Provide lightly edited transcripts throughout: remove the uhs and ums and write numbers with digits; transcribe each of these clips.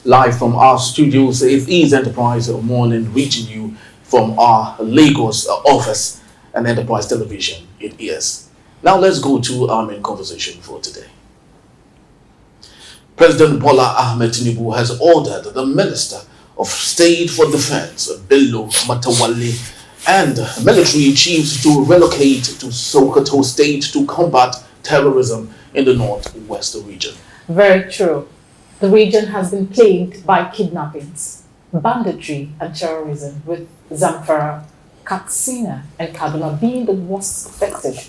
live from our studios. It is Enterprise Morning, reaching you from our Lagos office and Enterprise Television. It is. Now let's go to our main conversation for today. President Bola Ahmed Tinubu has ordered the Minister of State for Defense, Bello Matawalle, and military chiefs to relocate to Sokoto State to combat terrorism in the northwest region. Very true. The region has been plagued by kidnappings, banditry and terrorism, with Zamfara, Katsina and Kaduna being the worst affected.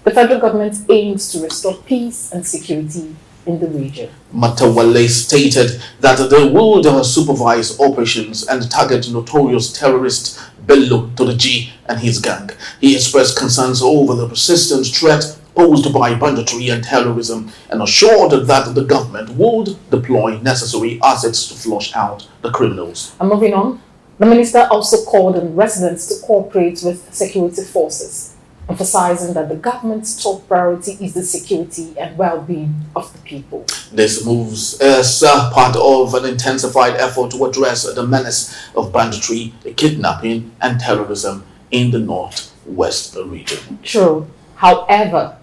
The federal government aims to restore peace and security in the region. Matawalle stated that they would supervise operations and target notorious terrorist Bello Todeji and his gang. He expressed concerns over the persistent threat posed by banditry and terrorism and assured that the government would deploy necessary assets to flush out the criminals. And moving on, the minister also called on residents to cooperate with security forces, emphasizing that the government's top priority is the security and well-being of the people. This moves as part of an intensified effort to address the menace of banditry, kidnapping and terrorism in the northwest region. True. However,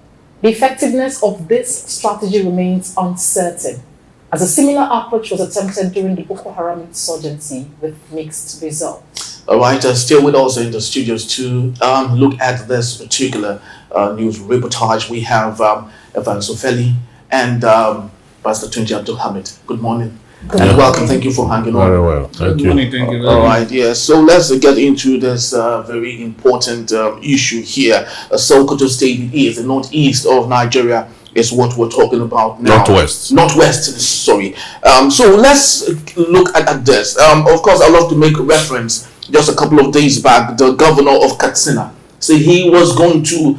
the effectiveness of this strategy remains uncertain, as a similar approach was attempted during the Boko Haram insurgency with mixed results. All right, still with us in the studios to look at this particular news reportage. We have Evan Sofeli and Pastor Tunji Abdul Hamid. Good morning. And welcome. Thank you for hanging on. Very well. Thank you. Morning, thank you. All right, yes. So let's get into this very important issue here. Sokoto State is the northeast of Nigeria, is what we're talking about now. Northwest, sorry. So let's look at this. Of course, I'd love to make a reference. Just a couple of days back, the governor of Katsina said he was going to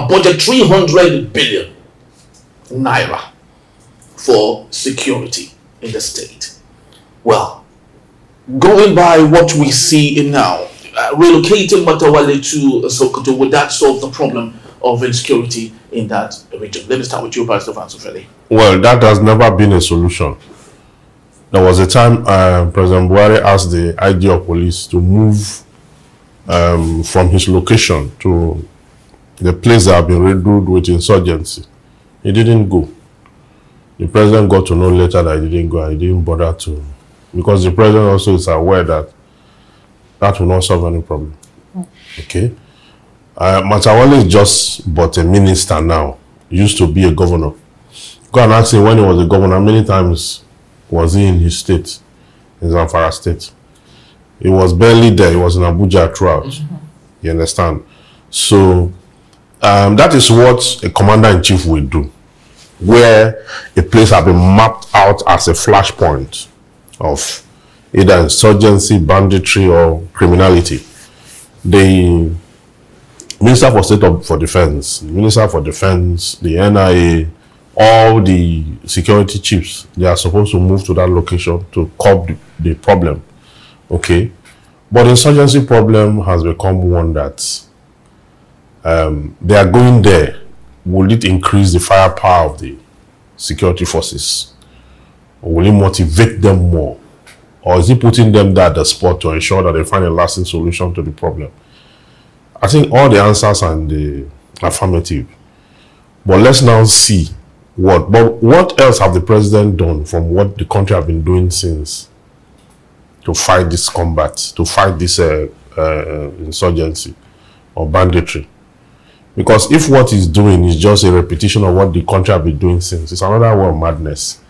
budget 300 billion naira for security in the state. Well, going by what we see in now, relocating Matawalle to Sokoto, would that solve the problem of insecurity in that region? Let me start with you, Pastor Fansufeli. Well, that has never been a solution. There was a time President Buhari asked the IG of police to move from his location to the place that had been riddled with insurgency. He didn't go. The president got to know later that he didn't go, and he didn't bother to, because the president also is aware that that will not solve any problem. Okay? Matawalle is just but a minister now. He used to be a governor. Go and ask him when he was a governor, how many times was he in his state, in Zamfara state? He was barely there. He was in Abuja throughout. You understand? So that is what a commander-in-chief will do, where a place has been mapped out as a flashpoint of either insurgency, banditry, or criminality. The Minister for State for Defense, Minister for Defense, the NIA, all the security chiefs, they are supposed to move to that location to curb the problem. Okay? But the insurgency problem has become one that they are going there. Will it increase the firepower of the security forces? Or will it motivate them more? Or is it putting them there at the spot to ensure that they find a lasting solution to the problem? I think all the answers are in the affirmative. But let's now see what else have the president done from what the country have been doing since to fight this combat, to fight this insurgency or banditry. Because if what he's doing is just a repetition of what the country have been doing since, it's another way of madness.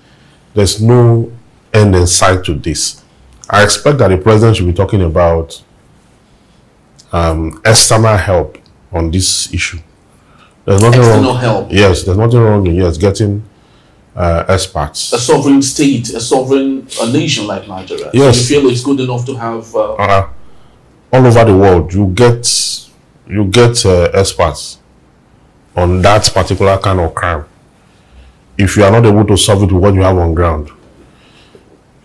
There's no end in sight to this. I expect that the president should be talking about external help on this issue. There's nothing External wrong. help. Yes, there's nothing wrong in getting experts. A sovereign state, a nation like Nigeria. Yes. So you feel it's good enough to have All over the world, you get experts on that particular kind of crime. If you are not able to solve it with what you have on ground,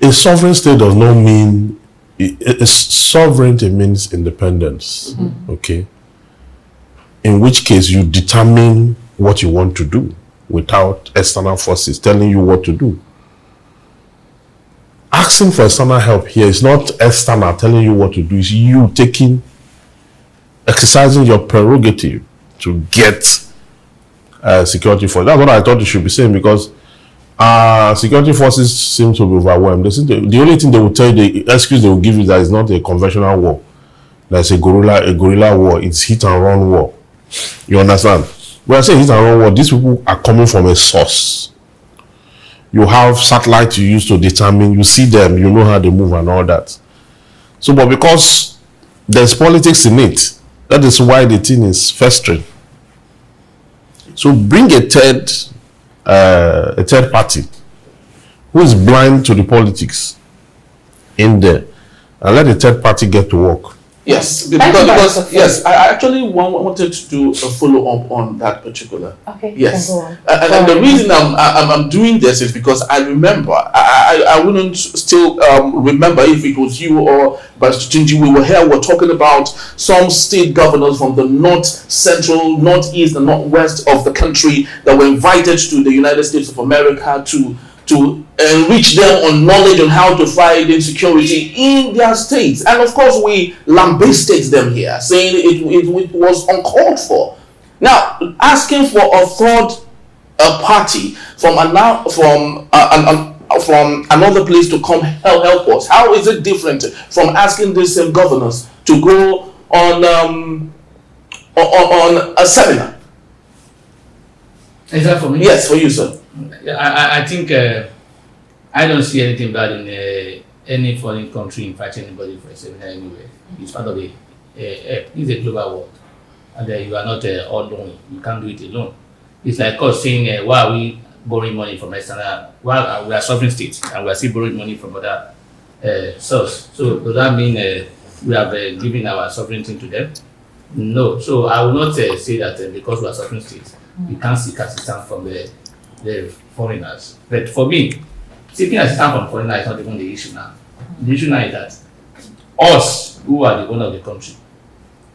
a sovereign state does not mean sovereignty means independence. Okay, in which case you determine what you want to do without external forces telling you what to do. asking for external help here is not external telling you what to do. It's you exercising your prerogative to get security force. That's what I thought you should be saying, because security forces seem to be overwhelmed. The only thing they will tell you, the excuse they will give you, that is not a conventional war. That's a guerrilla war. It's hit and run war. You understand? When I say hit and run war, these people are coming from a source. You have satellites you use to determine, you see them, you know how they move and all that. So, but because there's politics in it, that is why the thing is festering. So bring a third party who is blind to the politics in there, and let the third party get to work. Yes, because yes, I actually wanted to do a follow up on that particular. Okay. Yes, and the reason I'm doing this is because I remember I wouldn't still remember if it was you or Tinubu. We were here. We're talking about some state governors from the north, central, northeast, and northwest of the country that were invited to the United States of America to enrich them on knowledge on how to fight insecurity in their states. And of course, we lambasted them here, saying it was uncalled for. Now, asking for a third party from another place to come help us, how is it different from asking these same governors to go on a seminar? Is that for me? Yes, for you, sir. I think I don't see anything bad in any foreign country inviting anybody for a seminar anyway. It's part of it's a global world, and you are not all knowing. You can't do it alone. It's like us saying, why are we borrowing money from external? Well, we are sovereign states, and we are still borrowing money from other sources. So does that mean we have given our sovereignty to them? No. So I will not say that because we are sovereign states, we can't seek assistance from the foreigners. But for me, seeking assistance from foreigners is not even the issue now. The issue now is that us, who are the owner of the country,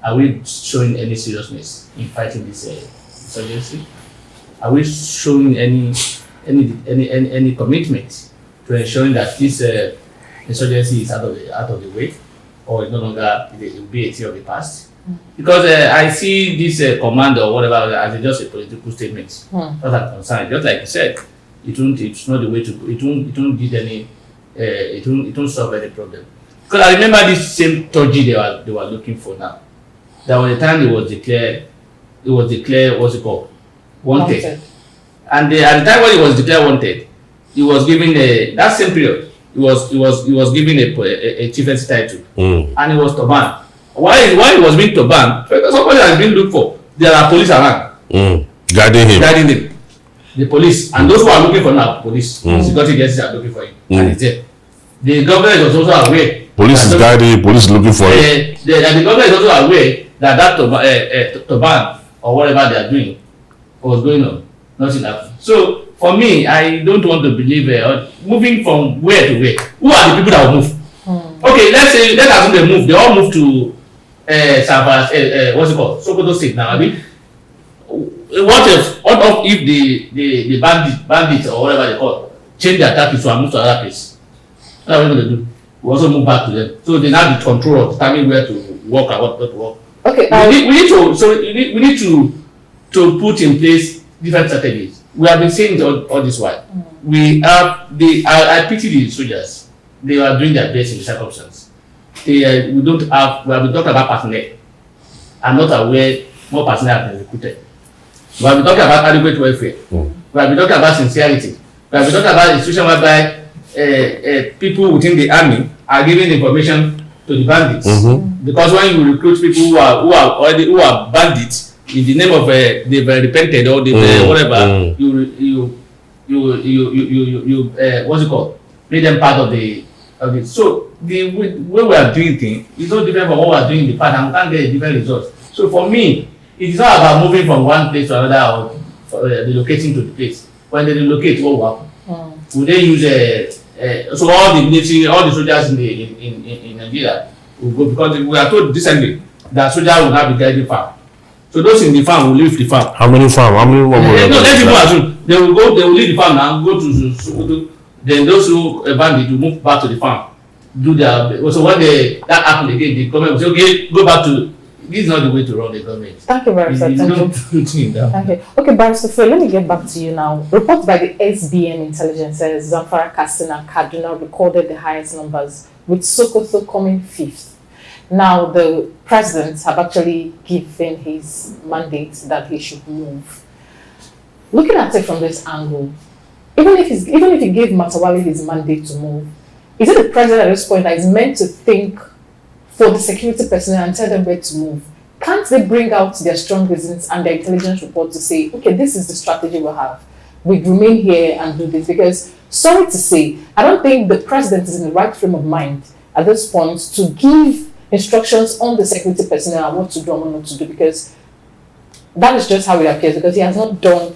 are we showing any seriousness in fighting this insurgency? Are we showing any commitment to ensuring that this insurgency is out of the way, or is no longer it will be a thing of the past? Because I see this command or whatever as just a political statement. That's a concern. Just like you said, it's not the way to go. It won't give any. It won't solve any problem. Because I remember this same Toji they were looking for now. That was the time it was declared what's it called? Wanted. And at the time when it was declared wanted, he was given that same period. He was given a chieftaincy title, and it was to ban. Why he was being to ban? Because somebody has been looked for. There are police around. Guiding him. The police. And those who are looking for now, police. Security agencies are looking for him. And he's there. The government is also aware. Police is guiding him, police is looking for him. The government is also aware that to ban or whatever they are doing was going on. Nothing happened. So for me, I don't want to believe moving from where to where. Who are the people that will move? Okay, let's assume they move. They all move to what's it called? Sokoto State now. I mean, what if the bandits or whatever they call change their tactics and move to another place? What are we going to do? We also move back to them. So they now be control of determining where to walk and what not to walk. Okay. We need to put in place different strategies. We have been saying it all this while. I pity the soldiers. They are doing their best in the circumstance. We have been talking about personnel. I'm not aware more personnel have been recruited. We have been talking about adequate welfare. We have been talking about sincerity. We have been talking about a situation whereby people within the army are giving information to the bandits. Because when you recruit people who are bandits in the name of they've repented or they've whatever, you what's it called? Make them part of the. So the way we are doing things is no different from what we are doing in the past, and we can't get a different result. So for me, it is not about moving from one place to another or relocating to the place. When they relocate, what will happen? Will they use so all the military, all the soldiers in Nigeria will go, because we are told decently that soldiers will not be guiding farm. So those in the farm will leave the farm. How many farm? How many? No, let people assume they will leave the farm now, go to Sokoto, then those who abandoned to move back to the farm. Do their so when that happened again, the government will say, okay, go back to. This is not the way to run the government. Thank you very much. Thank you. Okay, Barrister Phil, let me get back to you now. Reports by the SBM intelligence says Zamfara, Katsina, Kaduna recorded the highest numbers, with Sokoto coming 5th. Now, the president have actually given his mandate that he should move. Looking at it from this angle, even if he gave Matawalle his mandate to move, is it the president at this point that is meant to think for the security personnel and tell them where to move? Can't they bring out their strong reasons and their intelligence report to say, okay, this is the strategy we'll have. We remain here and do this? Because, sorry to say, I don't think the president is in the right frame of mind at this point to give instructions on the security personnel and what to do and what not to do, because that is just how it appears, because he has not done.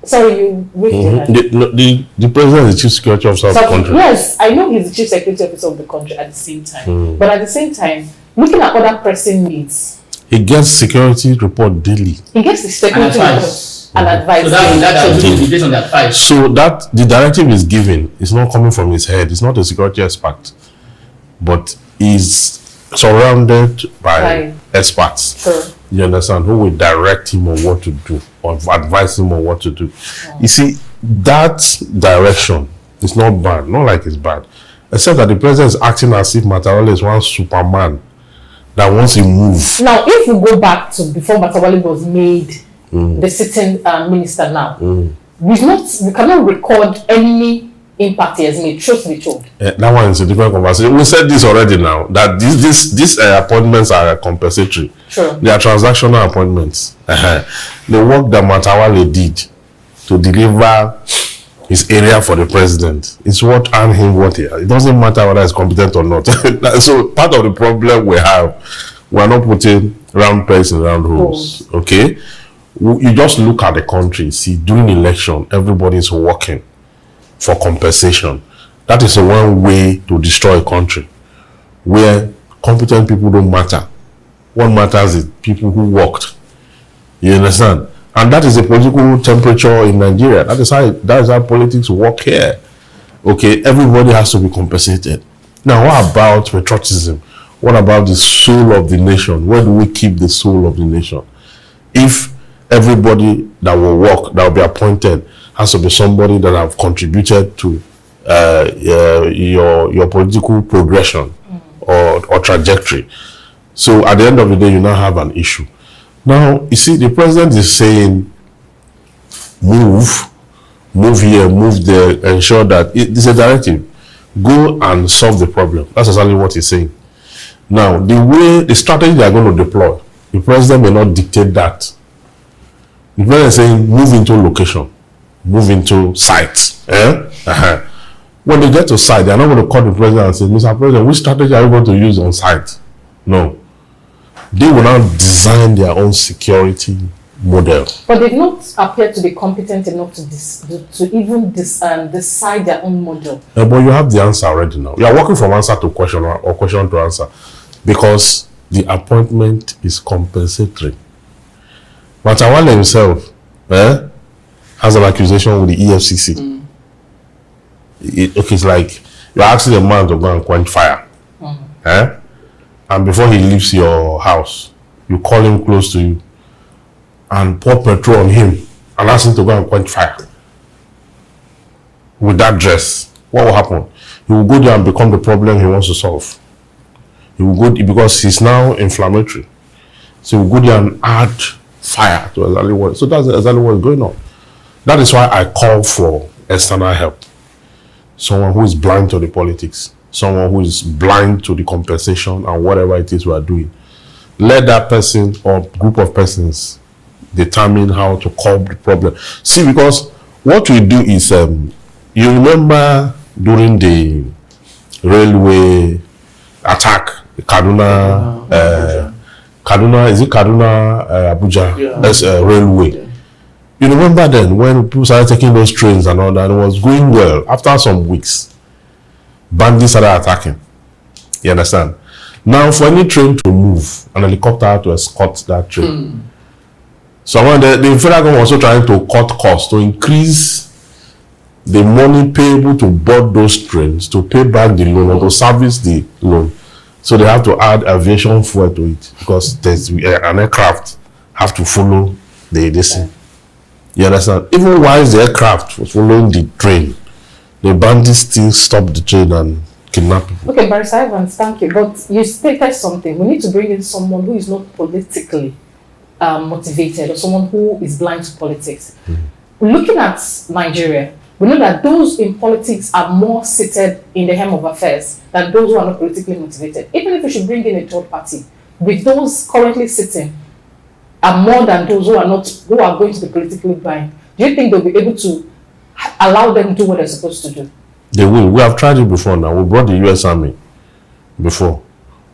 Sorry, you waved the president is the chief security officer of the country. Yes, I know he's the chief security officer of the country at the same time. But at the same time, looking at other pressing needs, he gets security report daily. He gets the security report and advice. So that's based on the advice. So that the directive is given. It's not coming from his head. It's not a security expert, but he's surrounded by experts. Sure. You understand? Who will direct him on what to do or advise him on what to do. You see, that direction is not bad. Not like it's bad. Except that the president is acting as if Matawalle is one Superman that wants to move. Now, if we go back to before Matawalle was made the sitting minister now, we cannot record any impact he has made, truth be told. That one is a different conversation. We said this already now, that these appointments are compensatory. Sure. They are transactional appointments. The work that Matawalle did to deliver his area for the president is what earned him what he has. It doesn't matter whether he's competent or not. So part of the problem we have, we are not putting round pegs in round holes. Okay? You just look at the country, see, during election, everybody is working for compensation. That is one way to destroy a country, where competent people don't matter. What matters is people who worked. You understand? And that is the political temperature in Nigeria. That is how politics work here. Okay, everybody has to be compensated. Now, what about patriotism? What about the soul of the nation? Where do we keep the soul of the nation? If everybody that will work, that will be appointed, has to be somebody that have contributed to your political progression or trajectory. So at the end of the day, you now have an issue. Now, you see, the president is saying, move here, move there, ensure that it's a directive. Go and solve the problem. That's exactly what he's saying. Now, the strategy they are going to deploy, the president may not dictate that. The president is saying, move into location, move into sites. When they get to site, they're not going to call the president and say, Mr. President, which strategy are you going to use on site? No. They will now design their own security model. But they've not appeared to be competent enough to even decide their own model. But you have the answer already now. You are working from answer to question or question to answer, because the appointment is compensatory. Matawalle himself has an accusation with the EFCC. It's like you're asking a man to go and quench fire. And before he leaves your house, you call him close to you and pour petrol on him and ask him to go and quench fire. With that dress, what will happen? He will go there and become the problem he wants to solve. He will go because he's now inflammatory. So he will go there and add fire to exactly what. So that's exactly what is going on. That is why I call for external help. Someone who is blind to the politics. Someone who is blind to the compensation and whatever it is we are doing. Let that person or group of persons determine how to curb the problem. See, because what we do is, you remember during the railway attack, Kaduna, Abuja railway. Yeah. You remember then when people started taking those trains and all that, it was going well. After some weeks, bandits started attacking. You understand? Now, for any train to move, an helicopter had to escort that train. So when the federal government was also trying to cut costs, to increase the money payable to board those trains to pay back the loan or to service the loan. So they have to add aviation fuel to it because there's an aircraft have to follow this thing. You understand? Even while the aircraft was following the train, the bandits still stop the train and kidnap people. Okay, Barrister Evans, thank you. But you stated something. We need to bring in someone who is not politically motivated or someone who is blind to politics. Looking at Nigeria, we know that those in politics are more seated in the hem of affairs than those who are not politically motivated. Even if we should bring in a third party, with those currently sitting are more than those who are going to be politically blind. Do you think they'll be able to allow them to do what they're supposed to do? They will. We have tried it before now. We brought the US Army before.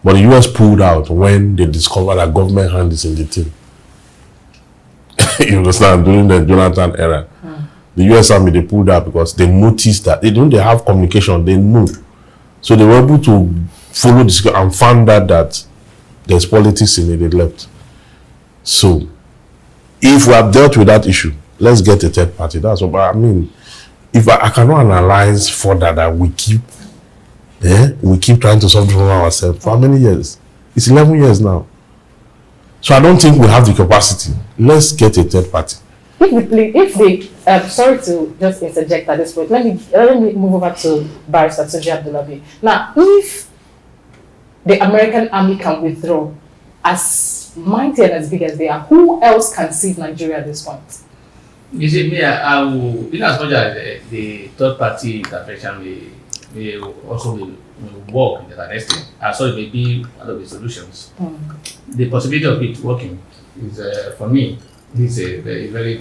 But the US pulled out when they discovered that government hand is in the thing. You understand? During the Jonathan era. The US Army, they pulled out because they noticed that they have communication, they knew. So they were able to follow this and found out that there's politics in it, they left. So, if we have dealt with that issue, let's get a third party. That's what I mean. If I cannot analyze further that we keep trying to solve the problem ourselves. For how many years? It's 11 years now. So I don't think we have the capacity. Let's get a third party. Sorry to just interject at this point. Let me move over to Barrister Tunji Abdullahi. Now, if the American army can withdraw as mighty and as big as they are, who else can save Nigeria at this point? You see, me, I will, in as much as the third party intervention may also will work in the next thing, so it may be one of the solutions. The possibility of it working is, for me, is a very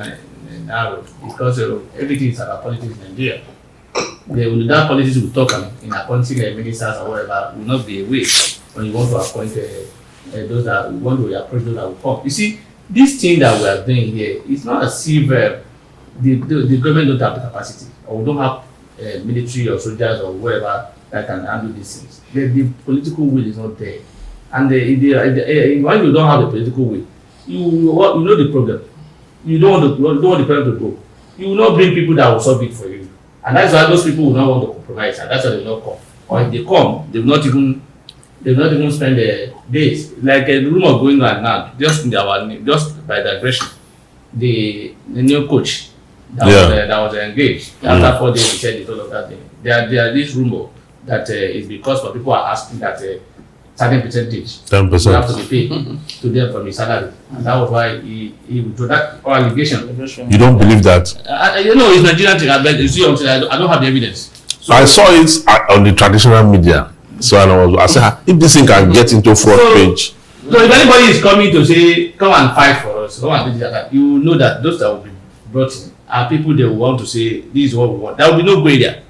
narrow because everything is about politics in Nigeria. That politics will talk in appointing ministers or whatever will not be a way when you want to appoint those that want to approach those that will come. You see, this thing that we are doing here, it's not as if the government don't have the capacity or we don't have military or soldiers or whatever that can handle these things. The political will is not there. And when you don't have the political will, you know the problem. You don't want the problem to go. You will not bring people that will solve it for you. And that's why those people will not want to compromise, and that's why they will not come. Or if they come, they will not even spend days. Like the rumor going on now, just by digression, the new coach that was engaged after 4 days, he said it all of that thing. There this rumor that is because people are asking that certain percentage 10% have to be paid to them from his salary, and that was why he withdrew that allegation. You don't believe that? It's Nigerian thing. You see, I don't have the evidence. So, I saw it on the traditional media. So I said, if this thing can get into front page. So if anybody is coming to say, come and fight for us, come and do that, you know that those that will be brought in are people they will want to say, this is what we want. There will be no gray there.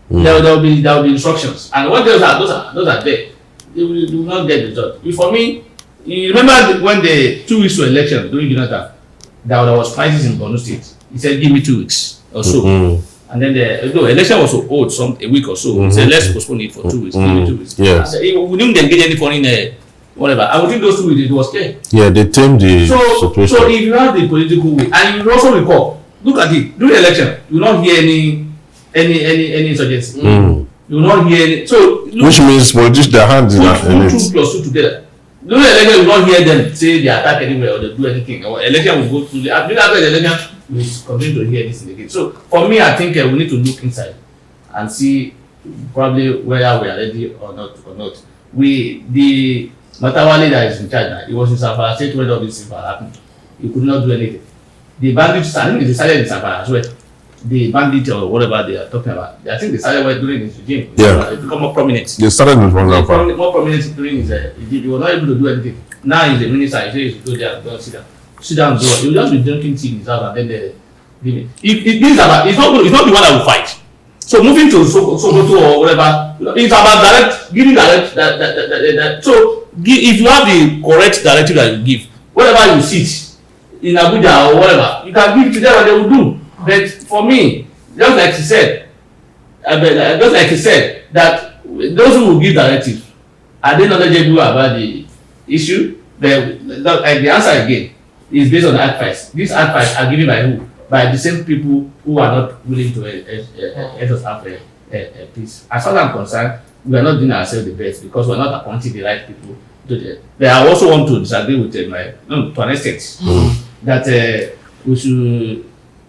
There will be instructions. And what those are there, they will not get the job. For me, you remember when the 2 weeks to election during Jonathan, there was crisis in Borno State. He said, give me 2 weeks or so. And then the election was so old, a week or so. He said, let's postpone it for 2 weeks. Give me 2 weeks. Yes. We didn't engage any foreign whatever. I would think those 2 weeks it was clear. Yeah, they tamed the situation. So if you have the political will, and you also recall, look at it, during the election, you will not hear any insurgency. You will not hear any. So which means politicians their hands in it. 2 plus 2 together. During the election, you will not hear them say they attack anywhere or they do anything. Or election will go through after the election, we continue to hear this in again. So for me, I think we need to look inside and see probably whether we are ready or not. The Matawalle that is in charge now, it was in Zamfara State when all this thing happened. He could not do anything. The bandits, I think they decided in Zamfara as well. The bandit or whatever they are talking about, I think they started during his regime. Yeah. They become more prominent. They started with Zamfara. More prominent during his regime. He was not able to do anything. Now he's a minister. He says he should go there and go and sit down. Sit down and do it. He will just be drinking tea in his house and then they leave it. It's not the one that will fight. So moving to Sokoto or whatever, it's about giving direct. So if you have the correct directive that you give, whatever you sit in Abuja or whatever, you can give to them and they will do. But for me, just like he said, that those who will give directives, are they knowledgeable about the issue? The answer again is based on advice. These advice are given by who? by the same people who are not willing to let us have a peace. As far as I'm concerned, we are not doing ourselves the best because we are not appointing the right people to do that. But I also want to disagree with to an extent that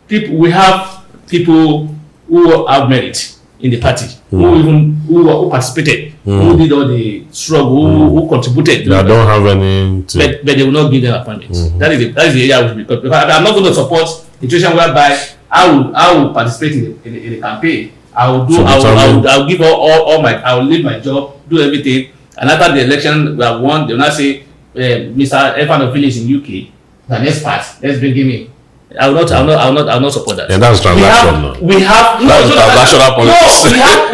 we have people who have merit in the party, who participated, who did all the struggle, who contributed. They don't have any. But they will not give them appointments. That is the area which because I'm not going to support a situation whereby I will participate in the campaign. I will give all my. I will leave my job, do everything, and after the election we have won, they will not say, Mr. Evan of Village in UK, the next part, let's bring him in. I will not support that. And that's transactional. That's transactional politics. No, we have.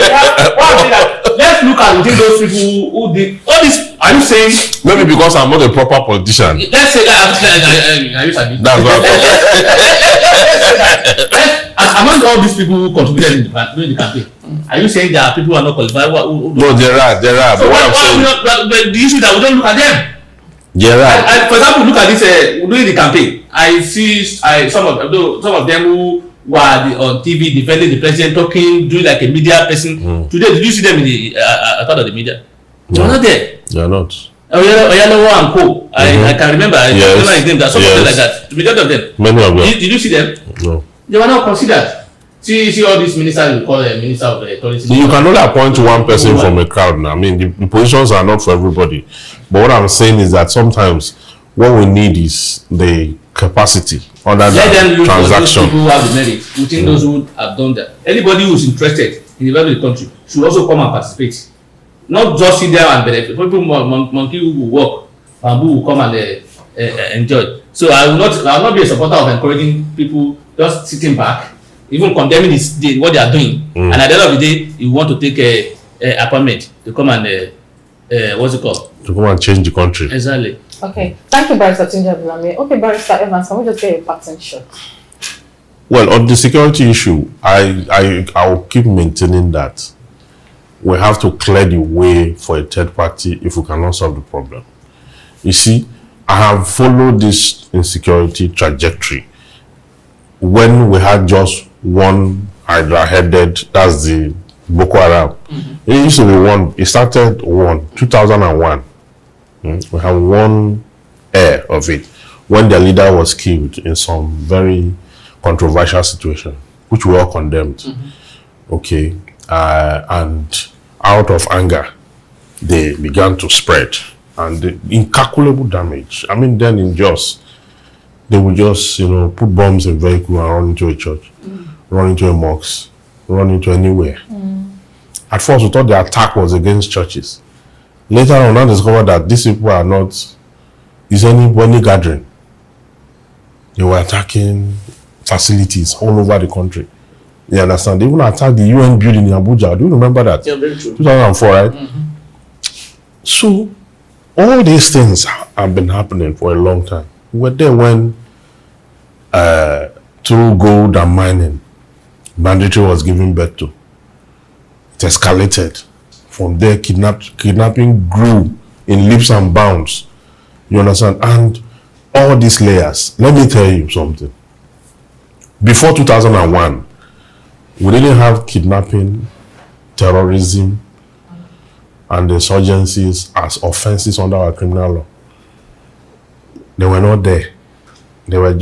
Let's look at within those people who did all this. Are you saying? Maybe because I'm not a proper politician. Let's say that. That's what. Among all these people who contributed during the campaign, are you saying there are people who are not qualified? No, there are. So but what I'm saying, the issue that we don't look at them. there are. For example, look at this during the campaign. I see some of them who were on TV defending the president, talking, doing like a media person. Today, did you see them in the part of the media? They were not there. They are not. Oyalowo and Co. I can remember. I remember his name. There's something like that. The majority of them. Many of them. Did you see them? No. They were not considered. See all these ministers we call a minister of tourism. You can only appoint one person from a crowd now. I mean, the positions are not for everybody. But what I'm saying is that sometimes what we need is the capacity under the transaction. Those people who have the merit within those who have done that. Anybody who is interested in developing the country should also come and participate. Not just sit there and benefit. People, monkey who will work, bamboo will come and enjoy. So I will not be a supporter of encouraging people just sitting back, even condemning what they are doing. And at the end of the day, you want to take a appointment to come and what's it called? To come and change the country. Exactly. Okay. Thank you, Barrister Tunji Abdulhamid. Okay, Barrister Evans, can we just get a pattern shot? Well, on the security issue, I will keep maintaining that we have to clear the way for a third party if we cannot solve the problem. You see, I have followed this insecurity trajectory. When we had just one Hydra-headed, that's the Boko Haram. It used to be one. It started 2001. We have one heir of it when their leader was killed in some very controversial situation, which we all condemned. Okay, and out of anger, they began to spread, and the incalculable damage. I mean, then in Jos, they would just put bombs in vehicle and run into a church, run into a mosque, run into anywhere. At first, we thought the attack was against churches. Later on, I discovered that these people are not. It's any gathering. They were attacking facilities all over the country. You understand? They even attacked the UN building in Abuja. Do you remember that? Yeah, very true. 2004, right? So, all these things have been happening for a long time. We were there when, through gold and mining, banditry was given birth to. It escalated. From there, kidnapping grew in leaps and bounds. You understand? And all these layers. Let me tell you something. Before 2001, we didn't have kidnapping, terrorism, and insurgencies as offenses under our criminal law. They were not there. They were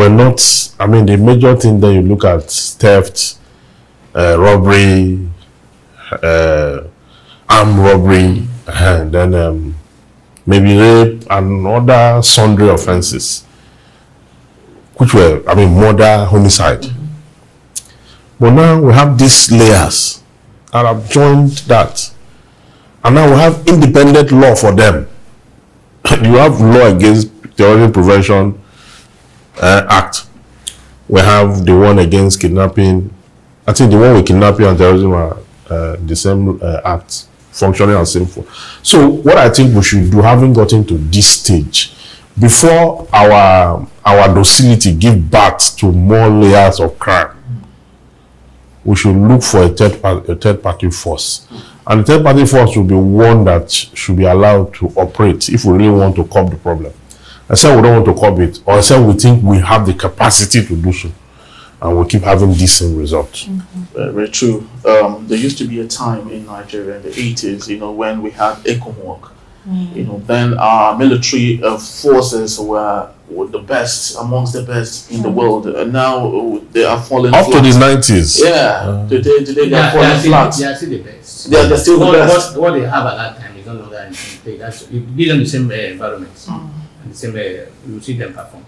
not. I mean, the major thing that you look at: theft, robbery, armed robbery, and then maybe rape and other sundry offenses, which were, murder, homicide. But now we have these layers that have joined that, and now we have independent law for them. You have law against Terrorism Prevention Act. We have the one against kidnapping. I think the one with kidnapping and terrorism are the same act, functioning as sinful. So what I think we should do, having gotten to this stage, before our docility give birth to more layers of crime, we should look for a third party force. And the third party force will be one that should be allowed to operate if we really want to curb the problem. Except we don't want to curb it, or except we think we have the capacity to do so, and we keep having decent results. Very true. There used to be a time in Nigeria in the 80s, when we had ECOMOG. Then our military forces were the best, amongst the best in the world. And now they are falling Up flat. to the 90s. Yeah. Today they are falling flat. They are still the best. They're still the best. What they have at that time is no longer in the same place. That's, you give them the same environment. And the same, you see them perform.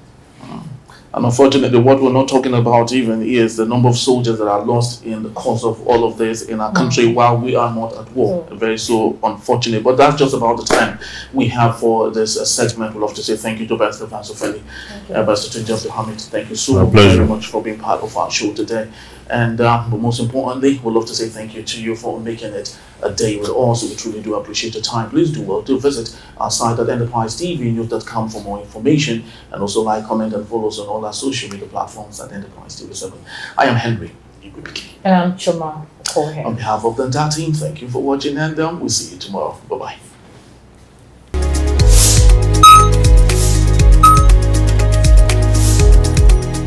And unfortunately, what we're not talking about even is the number of soldiers that are lost in the course of all of this in our country while we are not at war. Very so unfortunate. But that's just about the time we have for this segment. We'd love to say thank you to Pastor Fansofeli, Pastor Tunjab Hamid. Thank you so very much for being part of our show today. And but most importantly, we'd love to say thank you to you for making it a day with us. We truly do appreciate your time. Please do well to visit our site at enterprisetvnews.com for more information, and also like, comment, and follow us on all our social media platforms at Enterprise TV7. I am Henry. And I'm Choma. On behalf of the entire team, thank you for watching, and we'll see you tomorrow. Bye-bye.